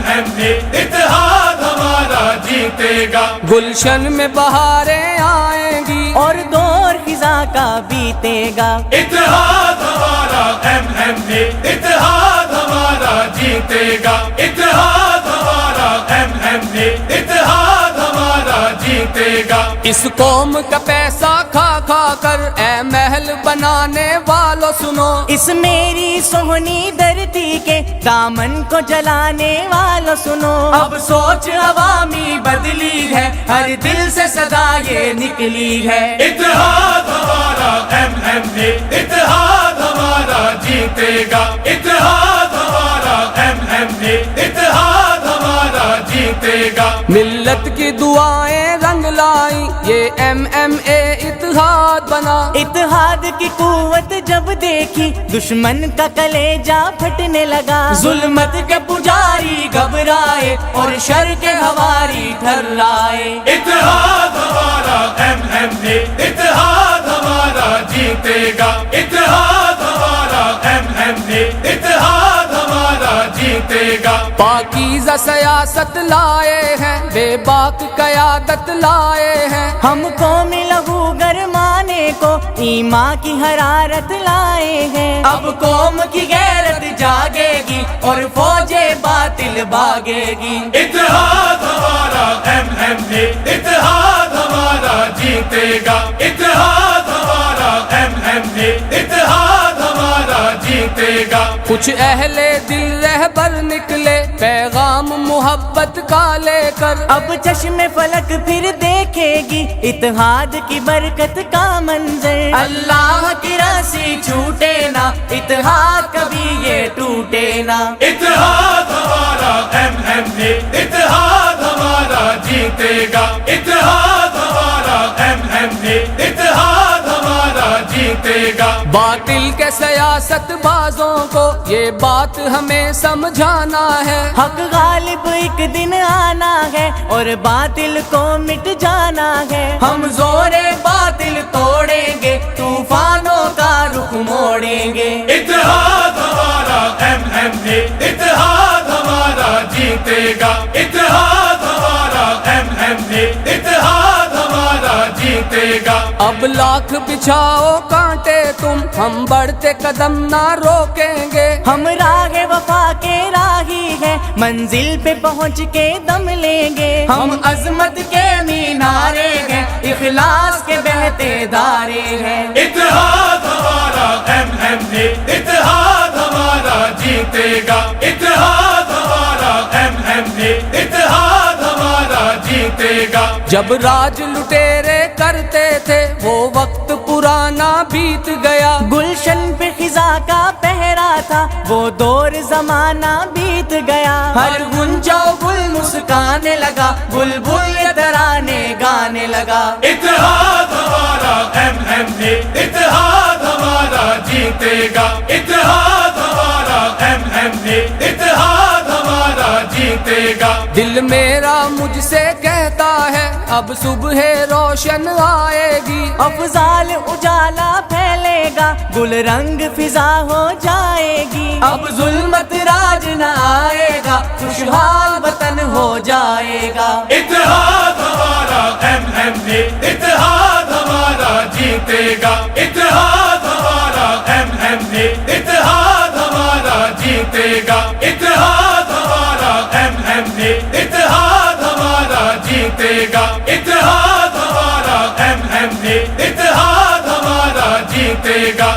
اتحاد ہمارا جیتے گا. گلشن میں بہاریں آئیں گی اور دور خزاں کا بیتے گا. اتحاد ہمارا اتحاد ہمارا جیتے گا. اتحاد ہمارا اتحاد ہمارا جیتے گا. اس قوم کا پیسہ کھا کھا کر اے محل بنانے والوں سنو. اس میری سونی دھرتی کے دامن کو جلانے والوں سنو. اب سوچ عوامی بدلی ہے، ہر دل سے صدا یہ نکلی ہے. اتحاد ہمارا اتحاد ہمارا جیتے گا. اتحاد ہمارا اتحاد ہمارا جیتے گا. ملت کی دعائیں رنگ لائی، یہ MMA اتحاد بنا. اتحاد کی قوت جب دیکھی دشمن کا کلیجہ پھٹنے لگا. ظلمت کے پجاری گھبرائے اور شر کے ہواری ٹھرائے. اتحاد ہمارا اتحاد ہمارا جیتے گا. اتحاد ہمارا اتحاد ہمارا جیتے گا. پاکیزہ سیاست لائے ہیں، بے باک قیادت لائے ہیں. ہم قومی لہو گرمانے کو ایمان کی حرارت لائے ہیں. اب قوم کی غیرت جاگے گی اور فوج باطل بھاگے گی. اتحاد ہمارا اتحاد ہمارا جیتے گا. اتحاد ہمارا اتحاد ہمارا جیتے گا. کچھ اہل دل رہبر نکلے پیغام محبت کا لے کر. اب چشم فلک پھر دیکھے گی اتحاد کی برکت کا منظر. اللہ کی رسی چھوٹے نہ، اتحاد کبھی یہ ٹوٹے نہ. اتحاد ہمارا اتحاد ہمارا جیتے گا. اتحاد ہمارا اتحاد ہمارا جیتے گا. باطل کے سیاست بازوں کو یہ بات ہمیں سمجھانا ہے. حق غالب ایک دن آنا ہے اور باطل کو مٹ جانا ہے. ہم زور باطل توڑیں گے، طوفانوں کا رخ موڑیں گے. اتحاد ہمارا اتحاد ہمارا جیتے گا. اتحاد ہمارا اتحاد ہمارا جیتے گا. اب لاکھ بچھاؤ کانٹے تم، ہم بڑھتے قدم نہ روکیں گے. ہم راہ وفا کے راہی ہیں، منزل پہ پہنچ کے دم لیں گے. ہم عظمت کے مینارے ہیں، اخلاص کے بہتے دارے ہیں. اتحاد ہمارا اتحاد ہمارا جیتے گا. اتحاد ہمارا اتحاد ہمارا جیتے گا. جب راج لٹیرے کرتے تھے وہ وقت پرانا بیت گیا. گلشن پہ خزاں کا پہرا تھا وہ دور زمانہ بیت گیا. ہر گنجا گل مسکانے لگا، بلبل یہ ترانے گانے لگا. اتحاد ہمارا اتحاد ہمارا جیتے گا. اتحاد ہمارا اتحاد ہمارا جیتے گا. دل میرا مجھ سے کہتا ہے اب صبح روشن آئے گی. افضال اجالا پھیلے گا، گل رنگ فضا ہو جائے گی. اب ظلمت راج نہ آئے گا، خوشحال وطن ہو جائے گا. اتحاد ہمارا اتحاد ہمارا جیتے گا. اتحاد ہمارا اتحاد ہمارا جیتے گا. اتحاد ہمارا اتحاد ہمارا جیتے گا. اتحاد ہمارا اتحاد ہمارا جیتے گا.